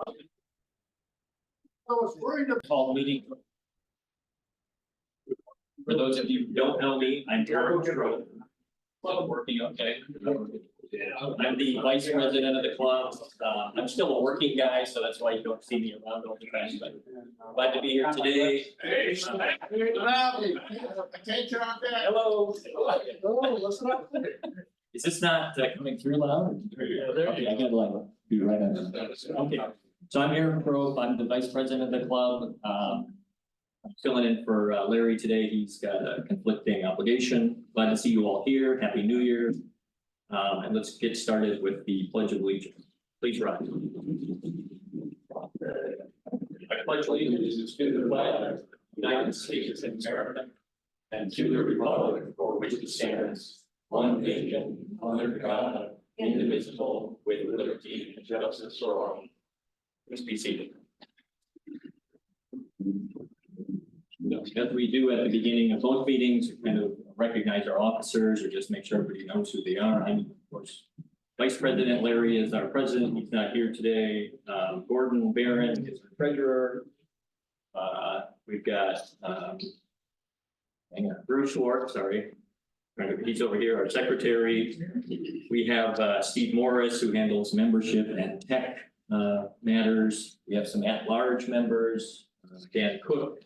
I was worried about. Call meeting. For those of you who don't know me, I'm Sargent. Working okay. I'm the vice president of the club. I'm still a working guy, so that's why you don't see me around all the time, but glad to be here today. Hey, attention on that. Hello. Oh, let's not. Is this not coming through loud? Okay, I gotta like do right on this. Okay, so I'm Aaron Crowe. I'm the vice president of the club. I'm filling in for Larry today. He's got a conflicting obligation. Glad to see you all here. Happy New Year. And let's get started with the Pledge of Allegiance. Please rise. I pledge allegiance to the flag of the United States of America and to the republic for which it stands, one nation, under God, indivisible, with liberty and justice for all. Please be seated. As we do at the beginning of both meetings, kind of recognize our officers or just make sure everybody knows who they are. I'm, of course, Vice President. Larry is our president. He's not here today. Gordon Barron is our treasurer. We've got Bruce Schwartz, sorry. He's over here, our secretary. We have Steve Morris, who handles membership and tech matters. We have some at-large members, Dan Cook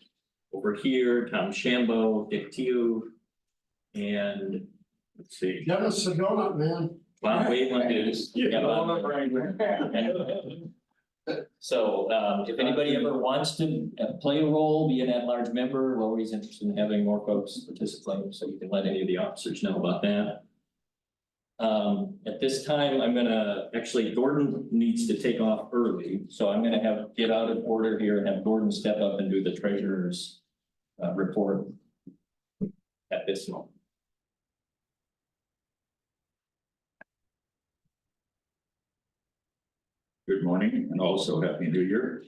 over here, Tom Shambo, Dick Tew, and let's see. Dennis the donut man. Bob Waveland is. So if anybody ever wants to play a role, be an at-large member, we're always interested in having more folks participate, so you can let any of the officers know about that. At this time, I'm gonna, actually, Gordon needs to take off early, so I'm gonna get out of order here and have Gordon step up and do the treasurer's report at this moment. Good morning and also Happy New Year.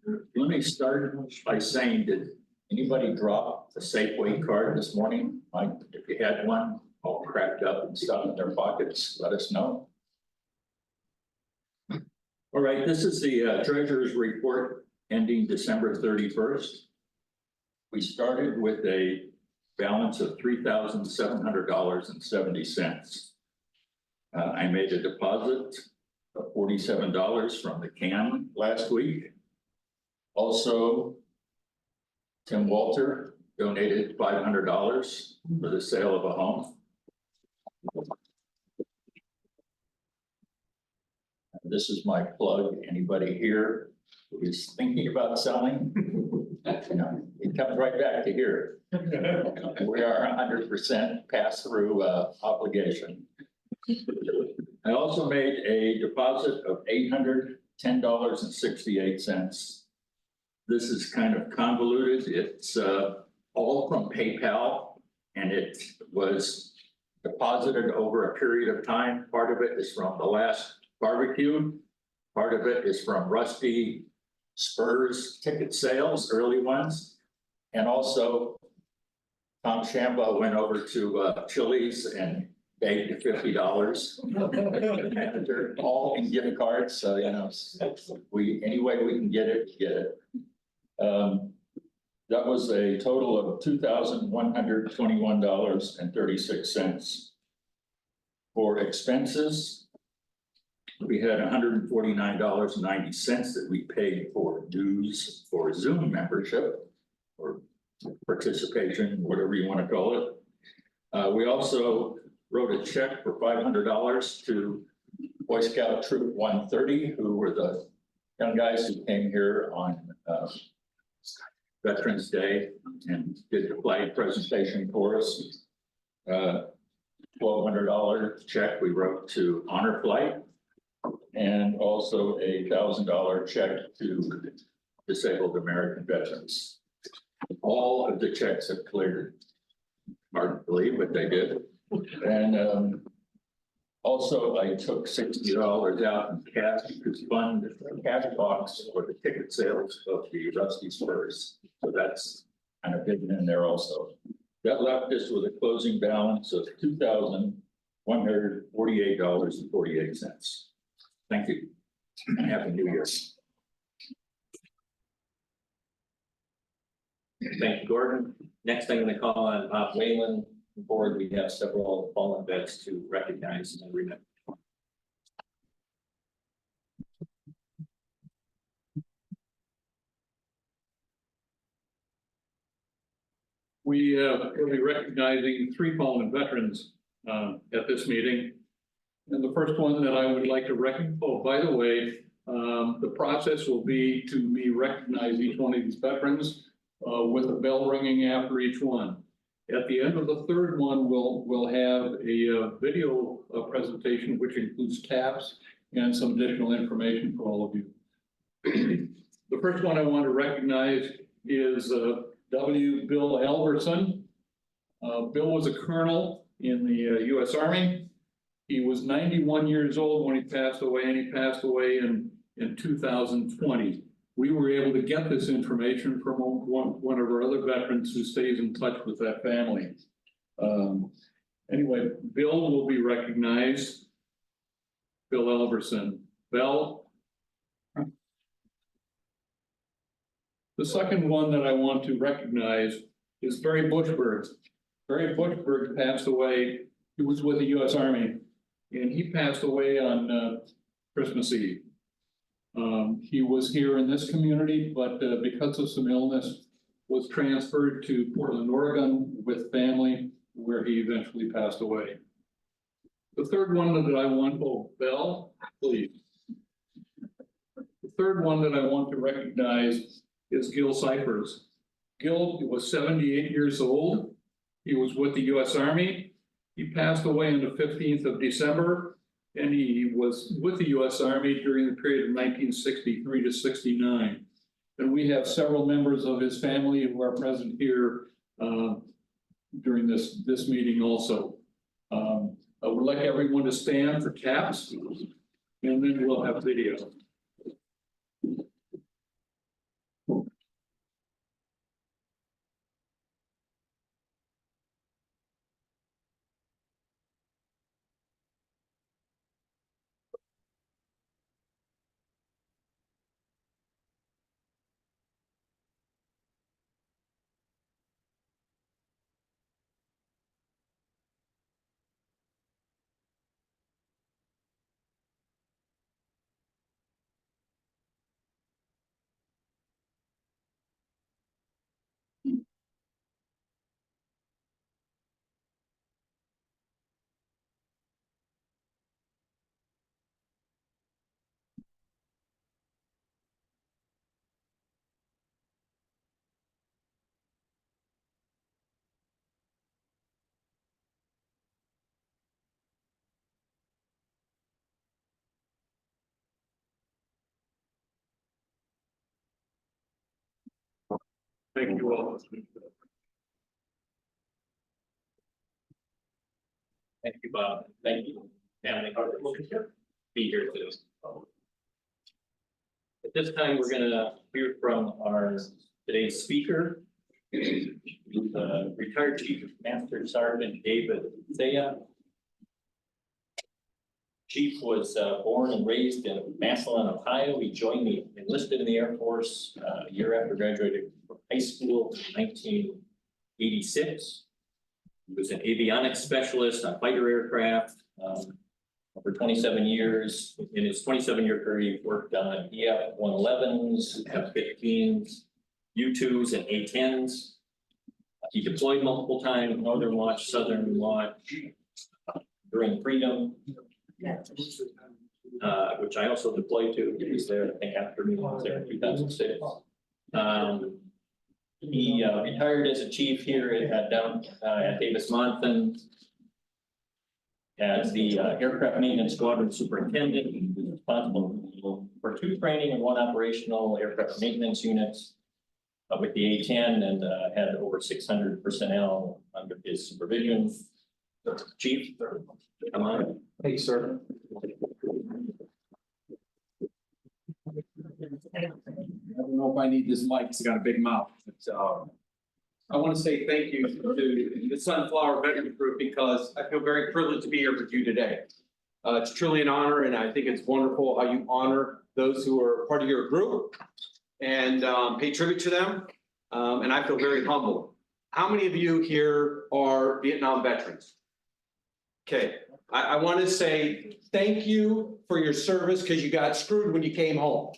Let me start by saying, did anybody drop a Safeway card this morning? Like, if you had one all cracked up and stuff in their pockets, let us know. All right, this is the treasurer's report ending December 31st. We started with a balance of $3,700.70. I made a deposit of $47 from the CAN last week. Also, Tim Walter donated $500 for the sale of a home. This is my plug. Anybody here who is thinking about selling, you know, it comes right back to here. We are 100% pass-through obligation. I also made a deposit of $810.68. This is kind of convoluted. It's all from PayPal, and it was deposited over a period of time. Part of it is from the last barbecue. Part of it is from Rusty Spurs ticket sales, early ones. And also, Tom Shambo went over to Chili's and paid $50. Manager, all in gift cards, so you know, any way we can get it, get it. That was a total of $2,121.36. For expenses, we had $149.90 that we paid for dues for Zoom membership or participation, whatever you want to call it. We also wrote a check for $500 to Boy Scout Troop 130, who were the young guys who came here on Veterans Day and did the flag presentation for us. $1,200 check we wrote to Honor Flight, and also a $1,000 check to disabled American veterans. All of the checks have cleared. Hard to believe, but they did. And also, I took $60 out in cash to fund the cash box for the ticket sales of the Rusty Spurs. So that's kind of hidden in there also. That left us with a closing balance of $2,148.48. Thank you, and Happy New Year. Thank you, Gordon. Next, I'm gonna call on Bob Whalen. Board, we have several fallen vets to recognize and remember. We will be recognizing 3 fallen veterans at this meeting. And the first one that I would like to recognize, oh, by the way, the process will be to recognize each one of these veterans with a bell ringing after each one. At the end of the third one, we'll have a video presentation, which includes taps and some additional information for all of you. The first one I want to recognize is W. Bill Albertson. Bill was a colonel in the U.S. Army. He was 91 years old when he passed away, and he passed away in 2020. We were able to get this information from one of our other veterans who stays in touch with that family. Anyway, Bill will be recognized. Bill Albertson. Bill. The second one that I want to recognize is Barry Bushberg. Barry Bushberg passed away. He was with the U.S. Army, and he passed away on Christmas Eve. He was here in this community, but because of some illness, was transferred to Portland, Oregon with family, where he eventually passed away. The third one that I want, oh, Bell, please. The third one that I want to recognize is Gil Cyphers. Gil was 78 years old. He was with the U.S. Army. He passed away on the 15th of December, and he was with the U.S. Army during the period of 1963 to 69. And we have several members of his family who are present here during this meeting also. I would like everyone to stand for taps, and then we'll have video. Thank you all. Thank you, Bob. Thank you. Family, be here too. At this time, we're gonna hear from our today's speaker, retired Chief Master Sergeant David Siea. Chief was born and raised in Massillon, Ohio. He enlisted in the Air Force a year after graduating from high school in 1986. He was an avionics specialist on fighter aircraft for 27 years. In his 27-year career, he worked on EF-111s, F-15s, U-2s, and A-10s. He deployed multiple times, Northern Watch, Southern Watch, during Freedom, which I also deployed to. He was there, I think, after me. I was there in 2006. He retired as a chief here down at Davis-Monthan as the aircraft maintenance squadron superintendent. He was responsible for 2 training and 1 operational aircraft maintenance units with the A-10, and had over 600 personnel under his supervision. Chief, come on. Thank you, sir. I don't know if I need this mic, it's got a big mouth. I want to say thank you to the Sunflower Veterans Group because I feel very privileged to be here with you today. It's truly an honor, and I think it's wonderful how you honor those who are part of your group and pay tribute to them. And I feel very humbled. How many of you here are Vietnam veterans? Okay, I want to say thank you for your service because you got screwed when you came home.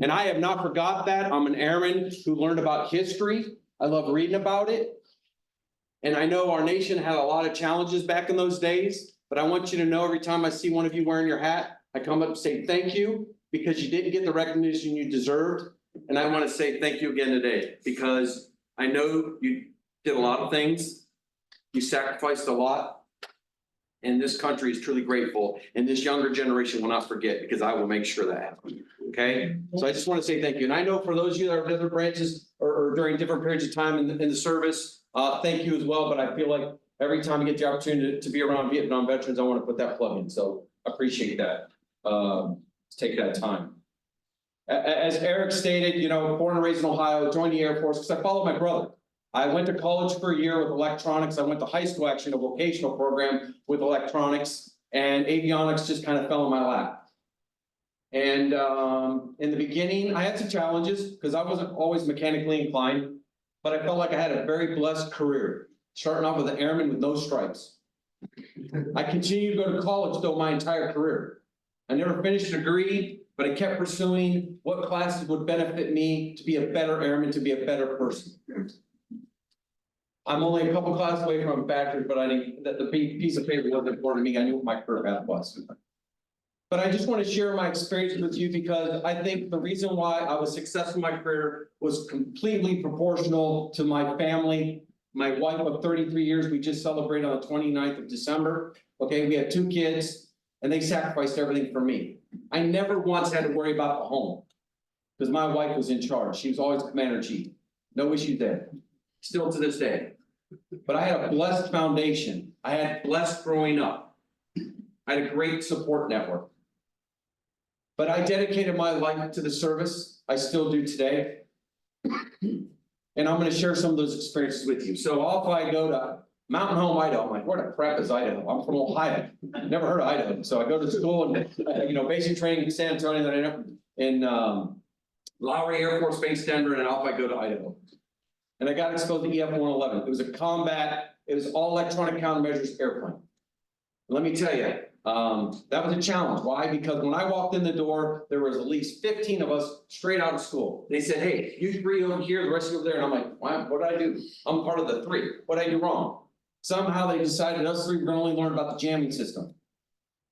And I have not forgot that. I'm an airman who learned about history. I love reading about it. And I know our nation had a lot of challenges back in those days, but I want you to know every time I see one of you wearing your hat, I come up and say thank you because you didn't get the recognition you deserved. And I want to say thank you again today because I know you did a lot of things. You sacrificed a lot. And this country is truly grateful. And this younger generation will not forget because I will make sure that happens. Okay, so I just want to say thank you. And I know for those of you that are in other branches or during different periods of time in the service, thank you as well. But I feel like every time I get the opportunity to be around Vietnam veterans, I want to put that plug in. So I appreciate that. Take that time. As Eric stated, you know, born and raised in Ohio, joined the Air Force because I followed my brother. I went to college for a year with electronics. I went to high school, actually, in a vocational program with electronics, and avionics just kind of fell in my lap. And in the beginning, I had some challenges because I wasn't always mechanically inclined, but I felt like I had a very blessed career, starting off with an airman with no stripes. I continued to go to college though my entire career. I never finished a degree, but I kept pursuing what classes would benefit me to be a better airman, to be a better person. I'm only a couple classes away from a bachelor's, but I think that the piece of paper wasn't important to me. I knew what my career path was. But I just want to share my experience with you because I think the reason why I was successful in my career was completely proportional to my family. My wife of 33 years, we just celebrated on the 29th of December. Okay, we had 2 kids and they sacrificed everything for me. I never once had to worry about the home because my wife was in charge. She was always commander-in-chief. No issue there. Still to this day. But I had a blessed foundation. I had blessed growing up. I had a great support network. But I dedicated my life to the service. I still do today. And I'm going to share some of those experiences with you. So off I go to Mountain Home, Idaho. I'm like, where the crap is Idaho? I'm from Ohio. Never heard of Idaho. So I go to school and, you know, basic training in San Antonio, then I end up in Lowry Air Force Base, Denver, and off I go to Idaho. And I got exposed to EF-111. It was a combat, it was all electronic countermeasures airplane. Let me tell you, that was a challenge. Why? Because when I walked in the door, there was at least 15 of us straight out of school. They said, hey, you 3 over here, the rest of you over there. And I'm like, what did I do? I'm part of the 3. What did I do wrong? Somehow they decided us 3 were going to only learn about the jamming system.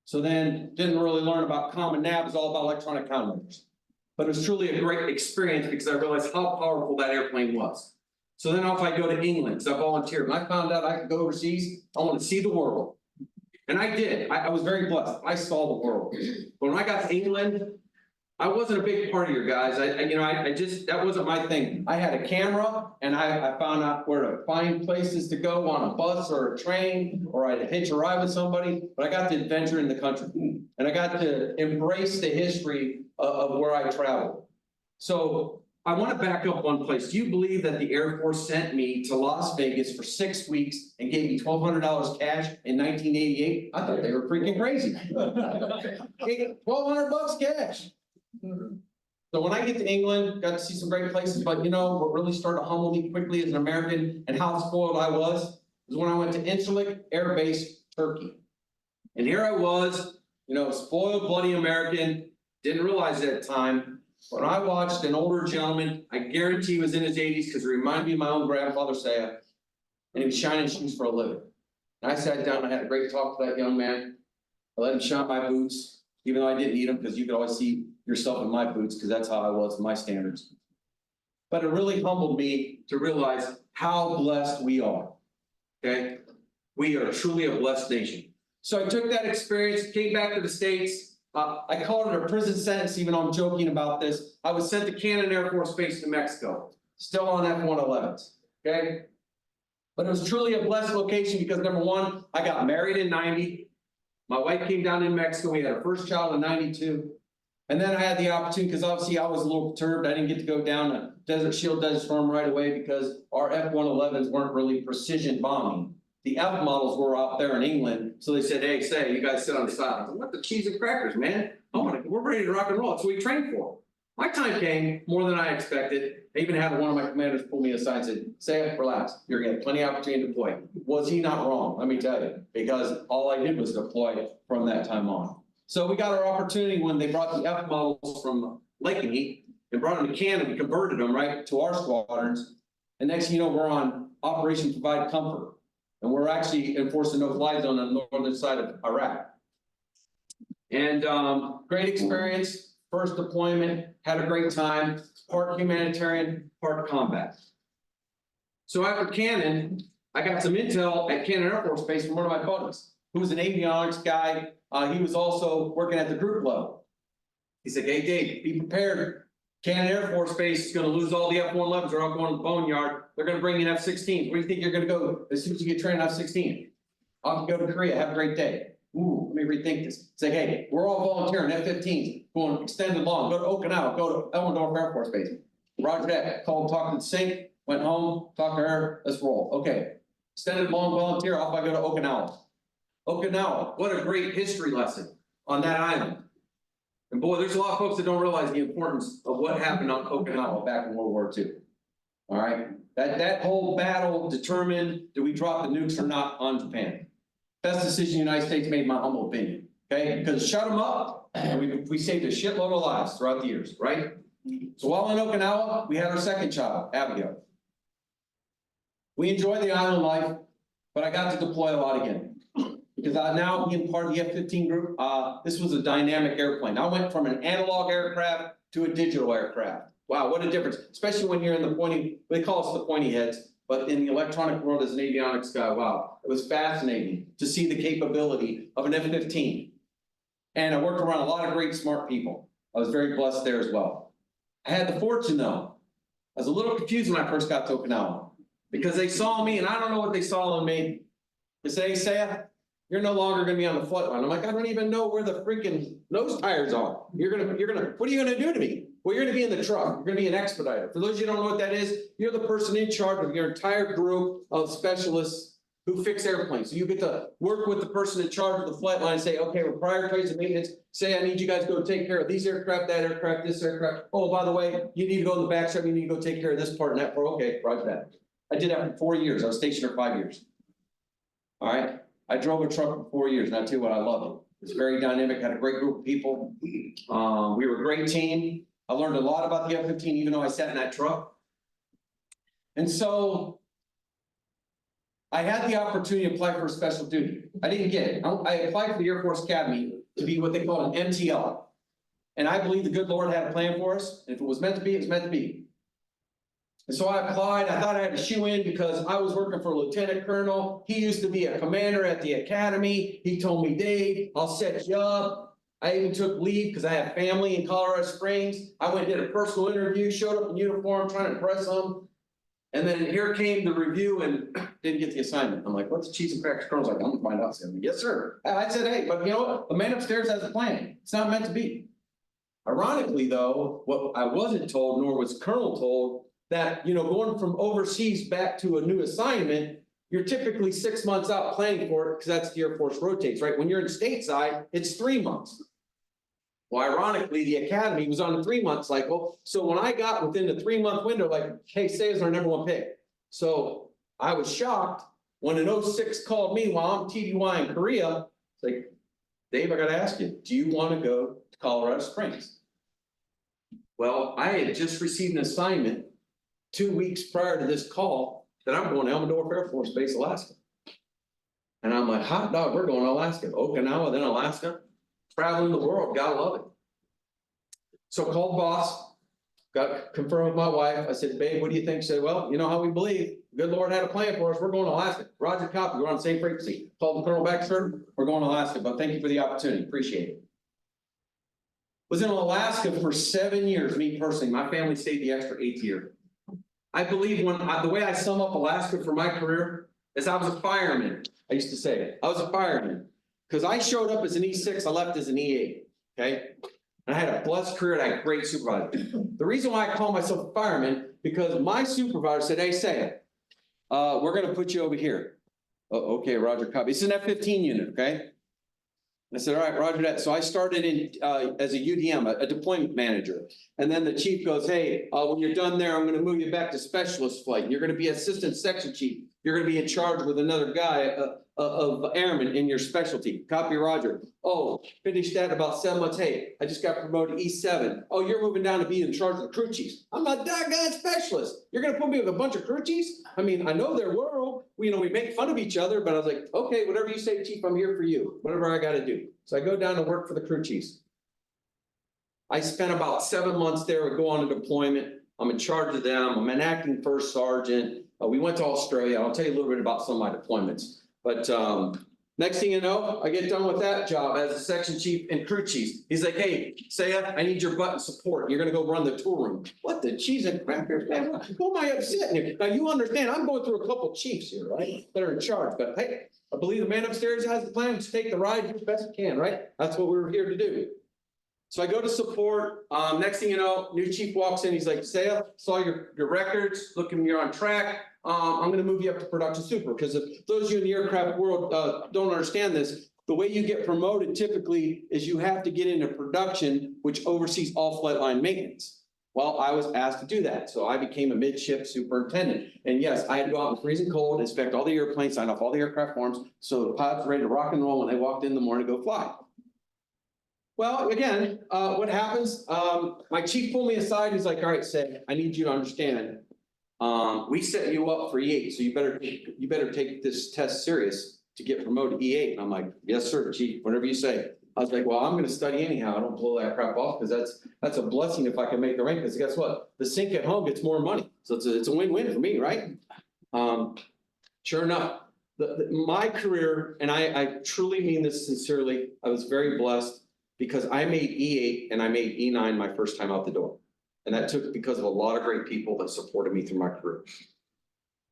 So then didn't really learn about common nav, it was all about electronic countermeasures. But it was truly a great experience because I realized how powerful that airplane was. So then off I go to England, because I volunteered. When I found out I could go overseas, I want to see the world. And I did. I was very blessed. I saw the world. But when I got to England, I wasn't a big partier, guys. I just, that wasn't my thing. I had a camera and I found out where to find places to go on a bus or a train, or I'd hitch a ride with somebody, but I got to adventure in the country. And I got to embrace the history of where I traveled. So I want to back up one place. Do you believe that the Air Force sent me to Las Vegas for 6 weeks and gave me $1,200 cash in 1988? I thought they were freaking crazy. $1,200 cash. So when I get to England, got to see some great places, but you know what really started to humble me quickly as an American and how spoiled I was when I went to Incirlik Air Base, Turkey. And here I was, you know, spoiled, bloody American, didn't realize it at the time. When I watched an older gentleman, I guarantee he was in his 80s because it reminded me of my own grandfather, Siea, and he was shining shoes for a living. And I sat down and I had a great talk with that young man. I let him shine my boots, even though I didn't need them because you could always see yourself in my boots because that's how I was, my standards. But it really humbled me to realize how blessed we are, okay? We are truly a blessed nation. So I took that experience, came back to the States. I called it a prison sentence, even though I'm joking about this. I was sent to Cannon Air Force Base, New Mexico, still on F-111s, okay? But it was truly a blessed location because number one, I got married in 90. My wife came down to New Mexico. We had our first child in 92. And then I had the opportunity, because obviously I was a little perturbed. I didn't get to go down to Desert Shield, Desert Storm right away because our F-111s weren't really precision bombing. The F models were out there in England. So they said, hey, say, you guys sit on the side. I said, what the cheese and crackers, man? We're ready to rock and roll. That's what we trained for. My time came more than I expected. I even had one of my commanders pull me aside and said, "Say, relax, you're getting plenty of opportunity to deploy." Was he not wrong? Let me tell you, because all I did was deploy from that time on. So we got our opportunity when they brought the F models from Lakenheath and brought them to Canada, we converted them right to our squadrons. And next thing you know, we're on Operation Provide Comfort. And we're actually enforcing no-fly zone on the northern side of Iraq. And great experience, first deployment, had a great time, part humanitarian, part combat. So after Cannon, I got some intel at Cannon Air Force Base from one of my buddies, who was an avionics guy. He was also working at the group level. He said, "Hey, Dave, be prepared. Cannon Air Force Base is gonna lose all the F-111s. They're all going to the boneyard. They're gonna bring in F-16s. Where do you think you're gonna go as soon as you get trained on F-16? Off you go to Korea. Have a great day." Ooh, let me rethink this. Say, hey, we're all volunteering, F-15s, going extended long, go to Okinawa, go to Elmendorf Air Force Base. Roger that, called, talked to the sink, went home, talked to her, let's roll. Okay, extended long volunteer, off I go to Okinawa. Okinawa, what a great history lesson on that island. And boy, there's a lot of folks that don't realize the importance of what happened on Okinawa back in World War II. All right, that whole battle determined, do we drop the nukes or not on Japan? Best decision the United States made, in my humble opinion, okay? Because shut them up, and we saved a shitload of lives throughout the years, right? So while in Okinawa, we had our second child, Abigail. We enjoyed the island life, but I got to deploy a lot again. Because now being part of the F-15 group, this was a dynamic airplane. I went from an analog aircraft to a digital aircraft. Wow, what a difference, especially when you're in the pointy, they call us the pointy heads. But in the electronic world as an avionics guy, wow, it was fascinating to see the capability of an F-15. And I worked around a lot of great, smart people. I was very blessed there as well. I had the fortune though, I was a little confused when I first got to Okinawa because they saw me and I don't know what they saw in me. They say, "Hey, Siea, you're no longer gonna be on the flight line." I'm like, I don't even know where the freaking nose tires are. What are you gonna do to me? Well, you're gonna be in the truck. You're gonna be an expediter. For those of you who don't know what that is, you're the person in charge of your entire group of specialists who fix airplanes. So you get to work with the person in charge of the flight line and say, okay, we're prioritizing maintenance. Say, I need you guys to go take care of these aircraft, that aircraft, this aircraft. Oh, by the way, you need to go in the back shop. You need to go take care of this part and that part. Okay, roger that. I did that for 4 years. I was stationed for 5 years. All right. I drove a truck for 4 years, and I tell you what, I love it. It's very dynamic, had a great group of people. We were a great team. I learned a lot about the F-15, even though I sat in that truck. And so I had the opportunity to apply for a special duty. I didn't get it. I applied for the Air Force Academy to be what they call an MTL. And I believe the good Lord had a plan for us. And if it was meant to be, it's meant to be. And so I applied. I thought I had to shoe in because I was working for a lieutenant colonel. He used to be a commander at the academy. He told me, "Dave, I'll set you up." I even took leave because I have family in Colorado Springs. I went and did a personal interview, showed up in uniform, trying to impress them. And then here came the review and didn't get the assignment. I'm like, "What's the chief of practice colonel's like?" "I'm gonna find out soon." "Yes, sir." I said, "Hey, but you know what? The man upstairs has a plan. It's not meant to be." Ironically, though, what I wasn't told, nor was Colonel told, that, going from overseas back to a new assignment, you're typically 6 months out planning for it because that's the Air Force rotates, right? When you're in stateside, it's 3 months. Well, ironically, the academy was on a 3-month cycle. So when I got within the 3-month window, like, hey, Siea's our #1 pick. So I was shocked when an 06 called me while I'm TDY in Korea. It's like, "Dave, I got to ask you, do you want to go to Colorado Springs?" Well, I had just received an assignment 2 weeks prior to this call that I'm going to Elmendorf Air Force Base, Alaska. And I'm like, hot dog, we're going to Alaska, Okinawa, then Alaska, traveling the world, gotta love it. So called boss, got confirmed with my wife. I said, "Babe, what do you think?" She said, "Well, you know how we believe. Good Lord had a plan for us. We're going to Alaska." "Roger, copy. We're on the same frequency." Called the colonel back, "Sir, we're going to Alaska, but thank you for the opportunity. Appreciate it." Was in Alaska for 7 years, me personally. My family stayed the extra 8th year. I believe the way I sum up Alaska for my career is I was a fireman. I used to say I was a fireman because I showed up as an E6, I left as an E8. Okay, and I had a blessed career and I had a great supervisor. The reason why I call myself a fireman because my supervisor said, "Hey, Siea, we're going to put you over here." "Oh, okay, roger, copy." It's an F-15 unit, okay? I said, all right, roger that. So I started in, as a UDM, a deployment manager. And then the chief goes, hey, when you're done there, I'm gonna move you back to specialist flight. You're gonna be assistant section chief. You're gonna be in charge with another guy, of airmen in your specialty. Copy, roger. Oh, finished that about 7 months. Hey, I just got promoted to E7. Oh, you're moving down to be in charge of the crew chiefs. I'm not that guy specialist. You're gonna put me with a bunch of crew chiefs? I mean, I know their world. We make fun of each other, but I was like, okay, whatever you say, chief, I'm here for you. Whatever I gotta do. So I go down to work for the crew chiefs. I spent about 7 months there. We go on a deployment. I'm in charge of them. I'm an acting first sergeant. We went to Australia. I'll tell you a little bit about some of my deployments. But next thing you know, I get done with that job as a section chief and crew chief. He's like, hey, Siea, I need your button support. You're gonna go run the tour room. What the cheese and crackers, man? Who am I upsetting here? Now you understand, I'm going through a couple chiefs here, right? That are in charge, but hey, I believe the man upstairs has the plan to take the ride as best we can, right? That's what we were here to do. So I go to support. Next thing you know, new chief walks in. He's like, Siea, saw your records, looking, you're on track. I'm gonna move you up to production super, because if those of you in the aircraft world don't understand this, the way you get promoted typically is you have to get into production, which oversees all flight line maintenance. Well, I was asked to do that, so I became a midship superintendent. And yes, I had to go out in the freezing cold, inspect all the airplanes, sign off all the aircraft forms, so the pilots were ready to rock and roll when they walked in the morning to go fly. Well, again, what happens? My chief pulled me aside. He's like, all right, Siea, I need you to understand. We set you up for E8, so you better take this test serious to get promoted to E8. And I'm like, yes, sir, chief, whatever you say. I was like, well, I'm gonna study anyhow. I don't blow that crap off, because that's a blessing if I can make the rank, because guess what? The sink at home gets more money. So it's a win-win for me, right? Sure enough, my career, and I truly mean this sincerely, I was very blessed because I made E8 and I made E9 my first time out the door. And that took because of a lot of great people that supported me through my career.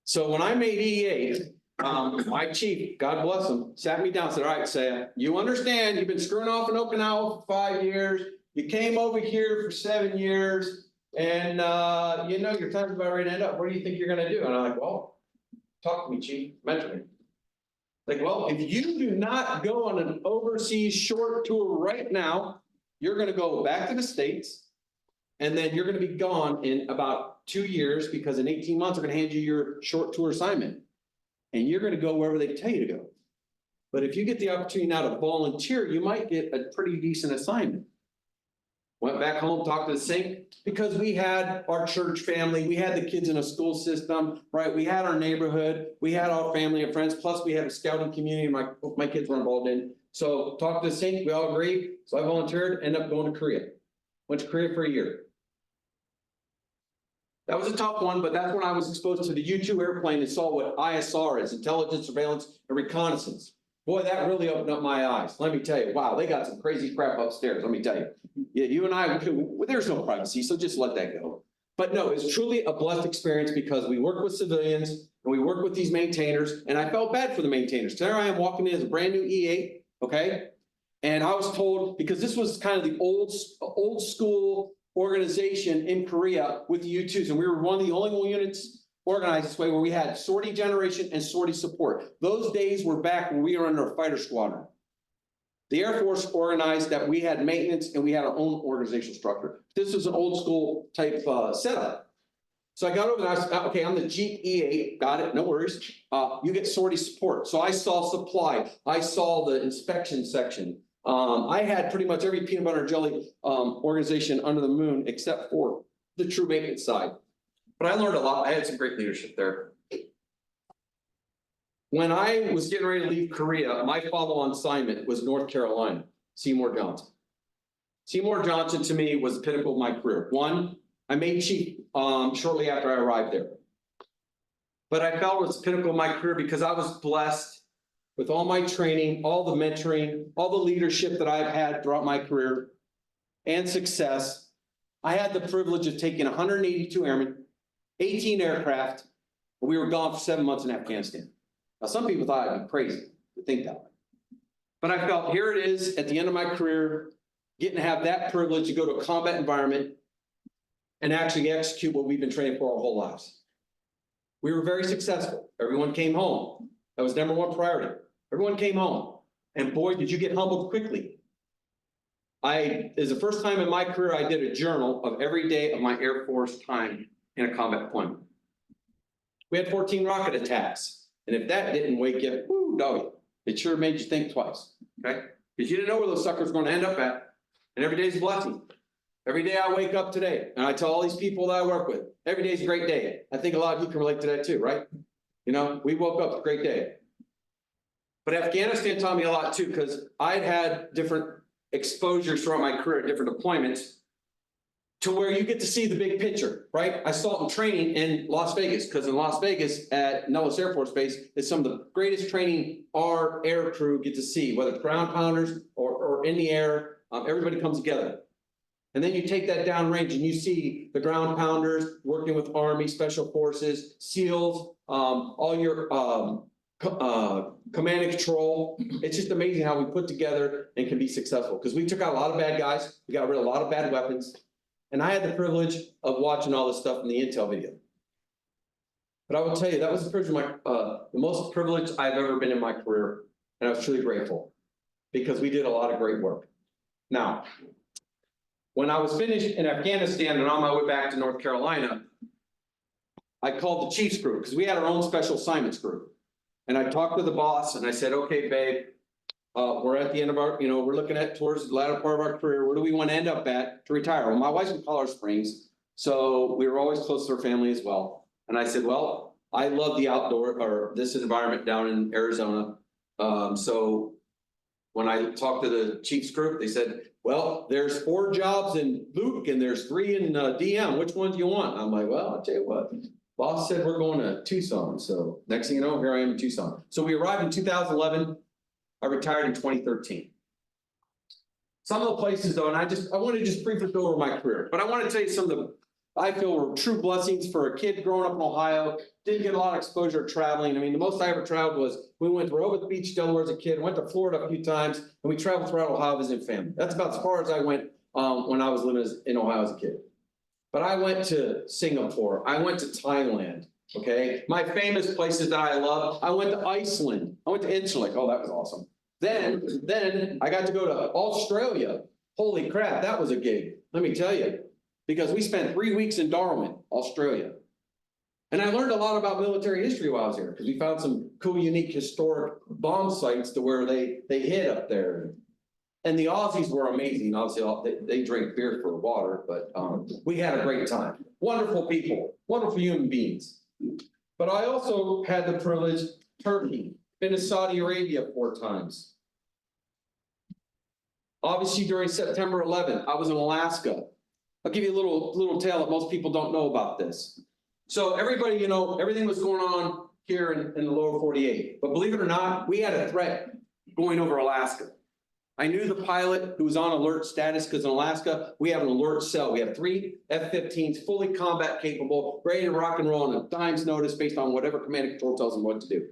So when I made E8, my chief, God bless him, sat me down and said, all right, Siea, you understand you've been screwing off in Okinawa for 5 years. You came over here for 7 years, and you know your time's about ready to end up. What do you think you're gonna do? And I'm like, well, talk to me, chief, mentor me. Like, well, if you do not go on an overseas short tour right now, you're gonna go back to the States, and then you're gonna be gone in about 2 years, because in 18 months, they're gonna hand you your short tour assignment. And you're gonna go wherever they tell you to go. But if you get the opportunity now to volunteer, you might get a pretty decent assignment. Went back home, talked to the sink, because we had our church family, we had the kids in a school system, right? We had our neighborhood, we had our family and friends, plus we had a scouting community my kids were involved in. So talked to the sink, we all agreed. So I volunteered, ended up going to Korea. Went to Korea for a year. That was a tough one, but that's when I was exposed to the U-2 airplane and saw what ISR is, intelligence, surveillance, and reconnaissance. Boy, that really opened up my eyes. Let me tell you, wow, they got some crazy crap upstairs, let me tell you. Yeah, you and I, there's no privacy, so just let that go. But no, it's truly a blessed experience, because we work with civilians and we work with these maintainers, and I felt bad for the maintainers. There I am walking in as a brand new E8, okay? And I was told, because this was kind of the old school organization in Korea with the U-2s, and we were one of the only units organized this way where we had sortie generation and sortie support. Those days were back when we were under a fighter squadron. The Air Force organized that we had maintenance and we had our own organizational structure. This was an old school type setup. So I got over there, I said, okay, I'm the Jeep E8, got it, no worries. You get sortie support. So I saw supply, I saw the inspection section. I had pretty much every peanut butter and jelly organization under the moon, except for the true maintenance side. But I learned a lot. I had some great leadership there. When I was getting ready to leave Korea, my follow-on assignment was North Carolina, Seymour Johnson. Seymour Johnson to me was the pinnacle of my career. One, I made chief shortly after I arrived there. But I felt it was the pinnacle of my career because I was blessed with all my training, all the mentoring, all the leadership that I've had throughout my career and success. I had the privilege of taking 182 airmen, 18 aircraft, and we were gone for 7 months in Afghanistan. Now, some people thought I'd be crazy to think that way. But I felt here it is at the end of my career, getting to have that privilege to go to a combat environment and actually execute what we've been training for our whole lives. We were very successful. Everyone came home. That was #1 priority. Everyone came home. And boy, did you get humbled quickly. Is the first time in my career I did a journal of every day of my Air Force time in a combat deployment. We had 14 rocket attacks, and if that didn't wake you, whoo, doggy, it sure made you think twice, okay? Because you didn't know where those suckers were gonna end up at, and every day's a blessing. Every day I wake up today, and I tell all these people that I work with, every day's a great day. I think a lot of you can relate to that too, right? You know, we woke up, a great day. But Afghanistan taught me a lot too, because I'd had different exposures throughout my career at different deployments to where you get to see the big picture, right? I saw it in training in Las Vegas, because in Las Vegas at Nellis Air Force Base is some of the greatest training our air crew get to see, whether it's ground pounders or in the air, everybody comes together. And then you take that downrange and you see the ground pounders working with Army, Special Forces, SEALs, all your command and control. It's just amazing how we put together and can be successful, because we took out a lot of bad guys, we got rid of a lot of bad weapons, and I had the privilege of watching all this stuff in the intel video. But I will tell you, that was the most privileged I've ever been in my career, and I was truly grateful, because we did a lot of great work. Now, when I was finished in Afghanistan and on my way back to North Carolina, I called the Chiefs group, because we had our own special assignments group. And I talked to the boss and I said, okay, babe, we're at the end of our, we're looking at towards the latter part of our career. Where do we want to end up at to retire? Well, my wife's from Colorado Springs, so we were always close to our family as well. And I said, well, I love the outdoor or this environment down in Arizona. So when I talked to the Chiefs group, they said, well, there's 4 jobs in Luke and there's 3 in DM. Which one do you want? I'm like, well, I'll tell you what. Boss said we're going to Tucson. So next thing you know, here I am in Tucson. So we arrived in 2011. I retired in 2013. Some of the places though, and I want to just briefly go over my career, but I want to tell you some of the, I feel were true blessings for a kid growing up in Ohio. Didn't get a lot of exposure traveling. I mean, the most I ever traveled was, we went to Rehoboth Beach, Delaware as a kid, went to Florida a few times, and we traveled throughout Ohio visiting family. That's about as far as I went when I was living in Ohio as a kid. But I went to Singapore, I went to Thailand, okay? My famous places that I love, I went to Iceland, I went to Incirlik, oh, that was awesome. Then I got to go to Australia. Holy crap, that was a gig, let me tell you. Because we spent 3 weeks in Darwin, Australia. And I learned a lot about military history while I was here, because we found some cool, unique, historic bomb sites to where they hid up there. And the Aussies were amazing. Obviously, they drink beer for water, but we had a great time. Wonderful people, wonderful human beings. But I also had the privilege, Turkey, been to Saudi Arabia 4 times. Obviously, during September 11th, I was in Alaska. I'll give you a little tale that most people don't know about this. So everybody, everything was going on here in the lower 48. But believe it or not, we had a threat going over Alaska. I knew the pilot who was on alert status, because in Alaska, we have an alert cell. We have 3 F-15s, fully combat capable, ready to rock and roll on a dime's notice based on whatever command and control tells them what to do.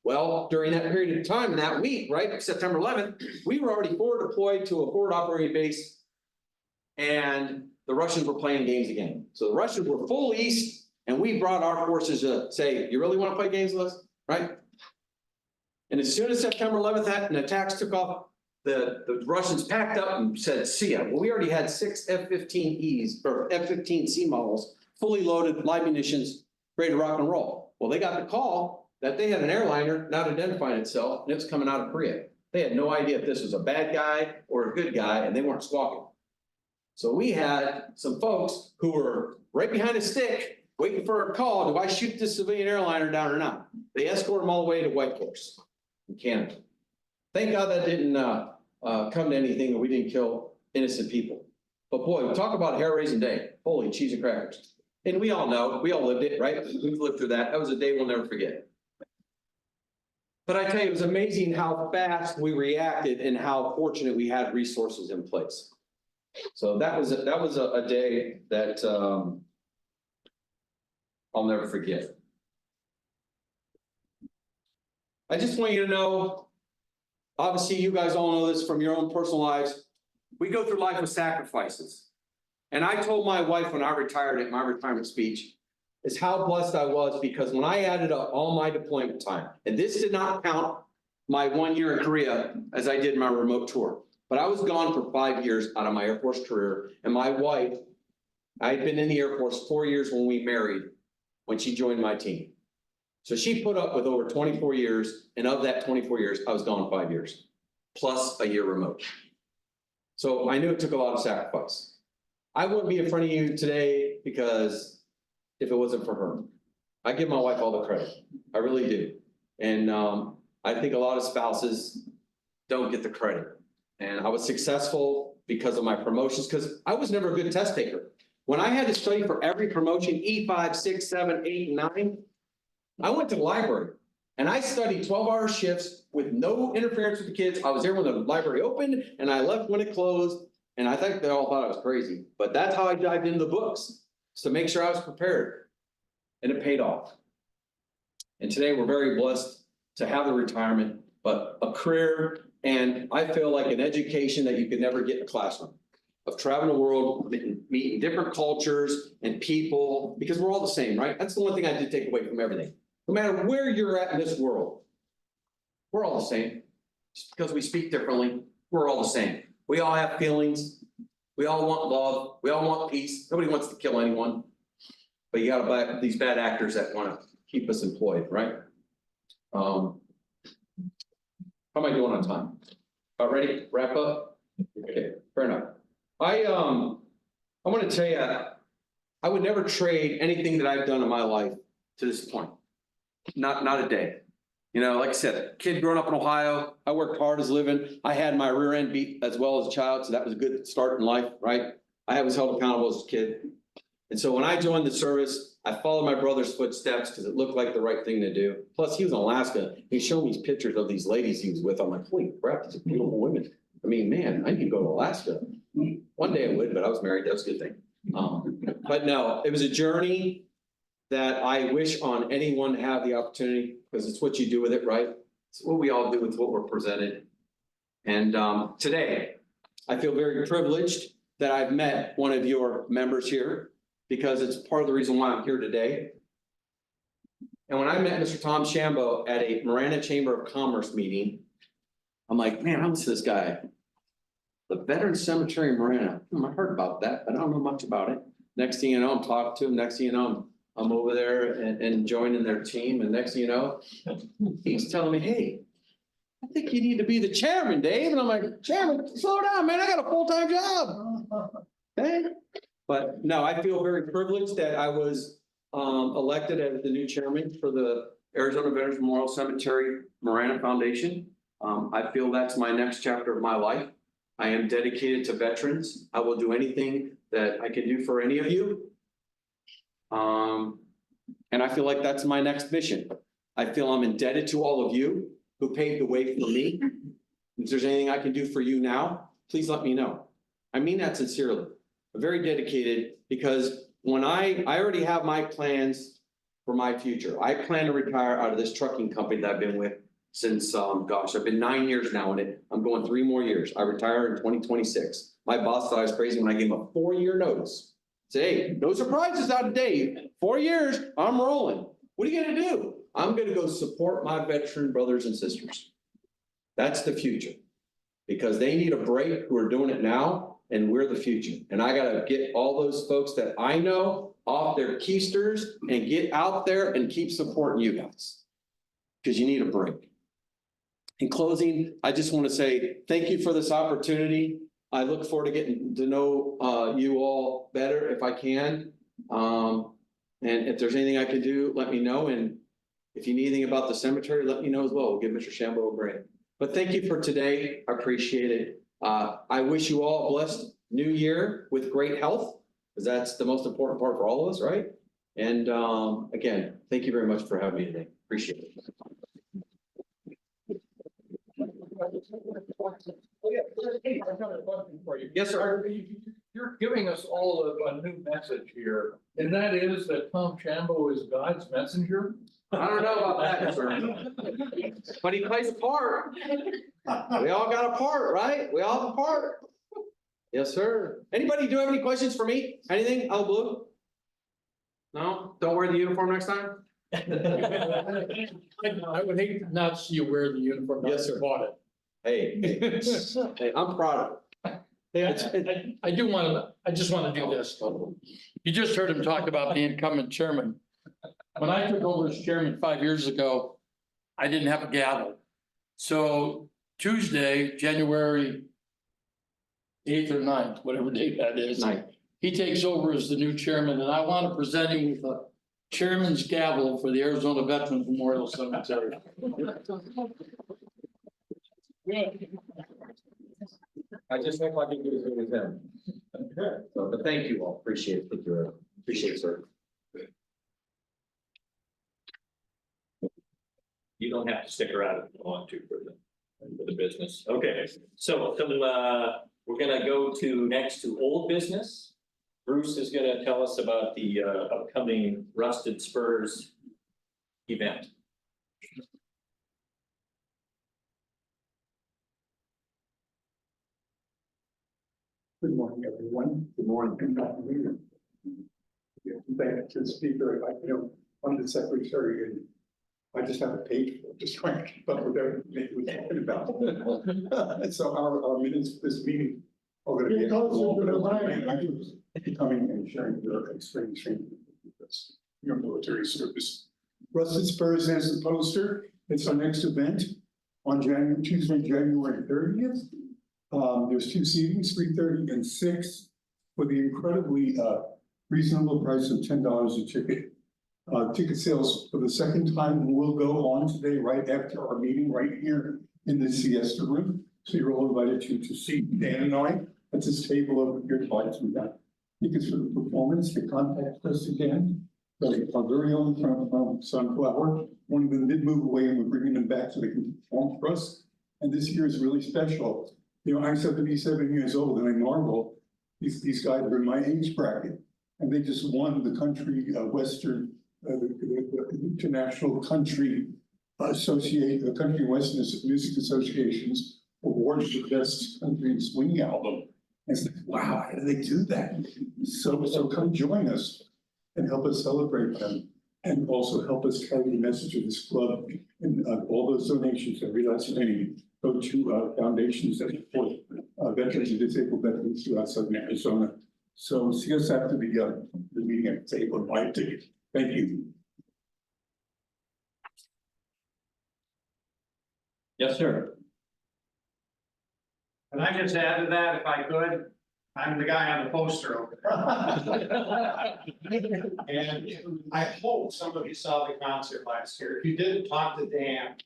Well, during that period of time, in that week, right, September 11th, we were already forward deployed to a forward operating base, and the Russians were playing games again. So the Russians were full east, and we brought our forces to say, you really want to play games with us, right? And as soon as September 11th and attacks took off, the Russians packed up and said, Siea. Well, we already had 6 F-15Es or F-15C models, fully loaded, live munitions, ready to rock and roll. Well, they got the call that they had an airliner not identifying itself, and it was coming out of Korea. They had no idea if this was a bad guy or a good guy, and they weren't squawking. So we had some folks who were right behind a stick, waiting for a call. Do I shoot this civilian airliner down or not? They escorted them all the way to Whitehorse in Canada. Thank God that didn't come to anything, and we didn't kill innocent people. But boy, we talk about a hair-raising day. Holy cheese and crackers. And we all know, we all lived it, right? We've lived through that. That was a day we'll never forget. But I tell you, it was amazing how fast we reacted and how fortunate we had resources in place. So that was a day that I'll never forget. I just want you to know, obviously you guys all know this from your own personal lives, we go through life with sacrifices. And I told my wife when I retired at my retirement speech, is how blessed I was, because when I added up all my deployment time, and this did not count my 1 year in Korea as I did my remote tour. But I was gone for 5 years out of my Air Force career, and my wife, I had been in the Air Force 4 years when we married, when she joined my team. So she put up with over 24 years, and of that 24 years, I was gone 5 years, plus a year remote. So I knew it took a lot of sacrifice. I wouldn't be in front of you today because if it wasn't for her. I give my wife all the credit. I really do. And I think a lot of spouses don't get the credit. And I was successful because of my promotions, because I was never a good test taker. When I had to study for every promotion, E5, 6, 7, 8, and 9, I went to the library and I studied 12-hour shifts with no interference with the kids. I was there when the library opened and I left when it closed. And I think they all thought I was crazy, but that's how I dived into the books, to make sure I was prepared, and it paid off. And today we're very blessed to have the retirement, but a career, and I feel like an education that you could never get in a classroom, of traveling the world, meeting different cultures and people, because we're all the same, right? That's the one thing I did take away from everything. No matter where you're at in this world, we're all the same. Just because we speak differently, we're all the same. We all have feelings. We all want love. We all want peace. Nobody wants to kill anyone. But you gotta buy these bad actors that want to keep us employed, right? How am I doing on time? About ready to wrap up? Okay, fair enough. I want to tell you, I would never trade anything that I've done in my life to this point. Not a day. You know, like I said, kid growing up in Ohio, I worked hard as a living. I had my rear end beat as well as a child, so that was a good start in life, right? I was held accountable as a kid. And so when I joined the service, I followed my brother's footsteps because it looked like the right thing to do. Plus, he was in Alaska. He showed me pictures of these ladies he was with. I'm like, holy crap, these are beautiful women. I mean, man, I need to go to Alaska. One day I would, but I was married. That was a good thing. But no, it was a journey that I wish on anyone to have the opportunity, because it's what you do with it, right? It's what we all do with what we're presented. And today, I feel very privileged that I've met one of your members here, because it's part of the reason why I'm here today. And when I met Mr. Tom Shambo at a Marana Chamber of Commerce meeting, I'm like, man, I listen to this guy. The Veterans Cemetery in Marana. I heard about that, but I don't know much about it. Next thing you know, I'm talking to him. Next thing you know, I'm over there and joining their team. And next thing you know, he's telling me, hey, I think you need to be the chairman, Dave. And I'm like, chairman, slow down, man. I got a full-time job. Hey. But no, I feel very privileged that I was elected as the new chairman for the Arizona Veterans Memorial Cemetery Marana Foundation. I feel that's my next chapter of my life. I am dedicated to veterans. I will do anything that I can do for any of you. And I feel like that's my next mission. I feel I'm indebted to all of you who paved the way for me. If there's anything I can do for you now, please let me know. I mean that sincerely. I'm very dedicated, because when I already have my plans for my future. I plan to retire out of this trucking company that I've been with since, I've been 9 years now in it. I'm going 3 more years. I retire in 2026. My boss thought I was crazy when I gave him a 4-year notice. Say, hey, no surprises out of Dave. 4 years, I'm rolling. What are you gonna do? I'm gonna go support my veteran brothers and sisters. That's the future, because they need a break who are doing it now, and we're the future. And I gotta get all those folks that I know off their keisters and get out there and keep supporting you guys, because you need a break. In closing, I just want to say thank you for this opportunity. I look forward to getting to know you all better if I can. And if there's anything I can do, let me know. And if you need anything about the cemetery, let me know as well. We'll give Mr. Shambo a break. But thank you for today. I appreciate it. I wish you all a blessed new year with great health, because that's the most important part for all of us, right? And again, thank you very much for having me today. Appreciate it. I've got a question for you. Yes, sir. You're giving us all a new message here, and that is that Tom Shambo is God's messenger. I don't know about that, sir. But he plays a part. We all got a part, right? We all have a part. Yes, sir. Anybody do have any questions for me? Anything? Oh, blue? No? Don't wear the uniform next time? I would hate to not see you wear the uniform. Yes, sir. Bought it. Hey, hey, I'm proud of it. Hey, I do want to, I just want to do this. You just heard him talk about the incoming chairman. When I took over as chairman 5 years ago, I didn't have a gavel. So Tuesday, January 8th or 9th, whatever date that is. He takes over as the new chairman, and I want to present him with a chairman's gavel for the Arizona Veterans Memorial Cemetery. I just think I can do it with him. So, but thank you all, appreciate it, thank you, appreciate it, sir. You don't have to stick around if you want to for the business. Okay, so we're gonna go to next to old business. Bruce is gonna tell us about the upcoming Rusted Spurs event. Good morning, everyone. Good morning. Good afternoon. Thank you to the speaker. I'm the secretary and I just have a page full, just trying to keep up with everything we're talking about. So our minutes for this meeting are going to be long, but I'm coming and sharing your experience with your military service. Rusted Spurs has the poster. It's our next event on Tuesday, January 30th. There's 2 seatings, 3:30 and 6, for the incredibly reasonable price of $10 a ticket. Ticket sales for the second time will go on today, right after our meeting, right here in the siesta room. So you're all invited to see Dan and I at this table over here to buy some tickets for the performance. To contact us again. Our very own from Sunflower. One of them did move away, and we're bringing them back so they can perform for us. And this year is really special. I'm 77 years old, and I marvel these guys are in my age bracket, and they just won the country western, the International Country Country Western Music Association's award for the best country swing album. And it's like, wow, how do they do that? So come join us and help us celebrate them, and also help us carry the message of this club. And all those donations that we last name go to foundations that support veterans and disabled veterans throughout Southern Arizona. So see us after the meeting at the table and buy a ticket. Thank you. Yes, sir. Can I just add to that if I could? I'm the guy on the poster over there. And I hope some of you saw the concert last year. If you didn't, talk to Dan.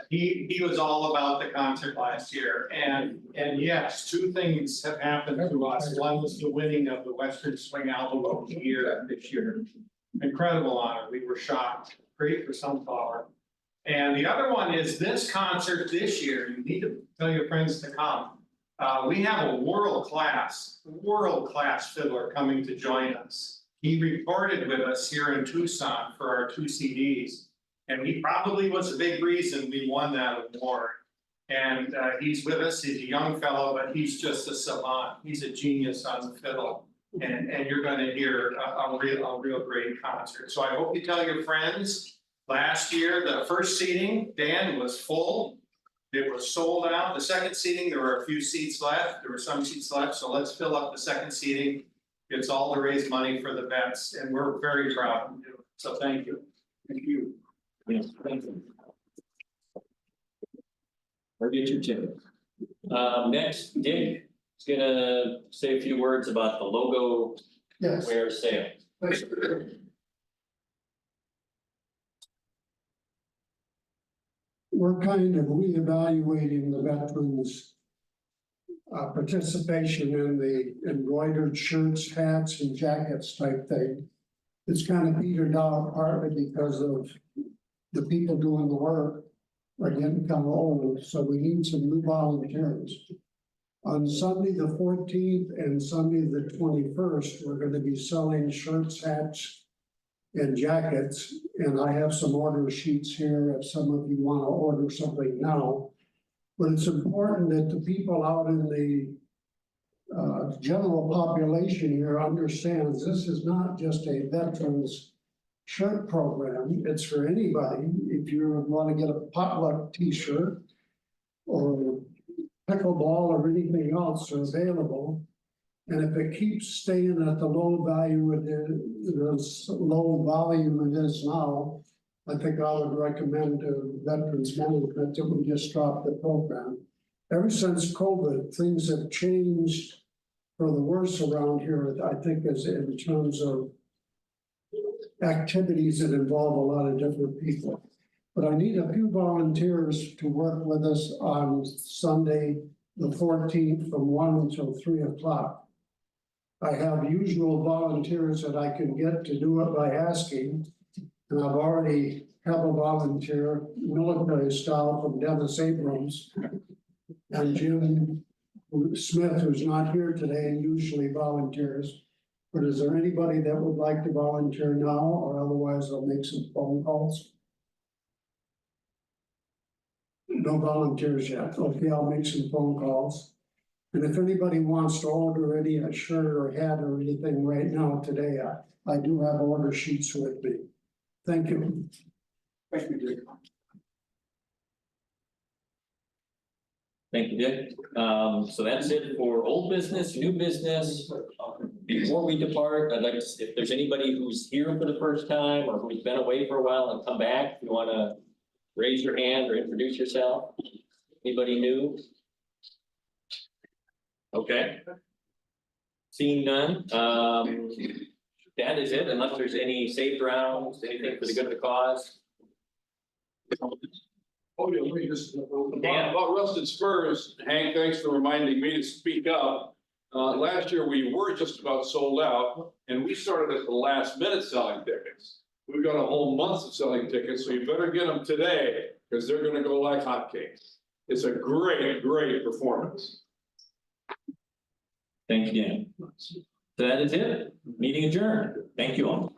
He was all about the concert last year. And yes, 2 things have happened to us. One was the winning of the Western Swing Album of the Year this year. Incredible honor. We were shocked. Great for Sunflower. And the other one is this concert this year. You need to tell your friends to come. We have a world-class fiddler coming to join us. He recorded with us here in Tucson for our 2 CDs. And he probably was a big reason we won that award. And he's with us. He's a young fellow, but he's just a savant. He's a genius on the fiddle. And you're going to hear a real great concert. So I hope you tell your friends. Last year, the first seating, Dan, was full. It was sold out. The second seating, there were a few seats left. There were some seats left. So let's fill up the second seating. It's all to raise money for the vets. And we're very proud to do it. So thank you. Thank you. Yes, thank you. Or get your ticket. Next, Dick is gonna say a few words about the logo Yes. wear sale. We're kind of reevaluating the veterans' participation in the embroidered shirts, hats, and jackets type thing. It's kind of petered out partly because of the people doing the work are getting kind of old, so we need some new volunteers. On Sunday, the 14th and Sunday, the 21st, we're going to be selling shirts, hats, and jackets, and I have some order sheets here if some of you want to order something now. But it's important that the people out in the general population here understands this is not just a veterans shirt program. It's for anybody. If you want to get a potluck t-shirt or pickleball or anything else are available. And if it keeps staying at the low value it is, this low volume it is now, I think I would recommend to Veterans Management that we just drop the program. Ever since COVID, things have changed for the worse around here, I think, is in terms of activities that involve a lot of different people. But I need a few volunteers to work with us on Sunday, the 14th, from 1 until 3 o'clock. I have usual volunteers that I can get to do it by asking. And I've already have a volunteer, military style, from Dennis Abrams. And Jim Smith, who's not here today and usually volunteers. But is there anybody that would like to volunteer now, or otherwise I'll make some phone calls? No volunteers yet. Okay, I'll make some phone calls. And if anybody wants to order any a shirt or hat or anything right now today, I do have order sheets with me. Thank you. Thank you, Dick. Thank you, Dick. So that's it for old business, new business. Before we depart, I'd like to, if there's anybody who's here for the first time or who's been away for a while and come back, if you want to raise your hand or introduce yourself. Anybody new? Okay. Seeing none, that is it, unless there's any saved rounds, anything for the good of the cause. Oh, yeah, let me just, Dan? about Rusted Spurs, Hank, thanks for reminding me to speak up. Last year, we were just about sold out, and we started at the last minute selling tickets. We've got a whole month of selling tickets, so you better get them today, because they're gonna go like hotcakes. It's a great, great performance. Thank you, Dan. So that is it. Meeting adjourned. Thank you all.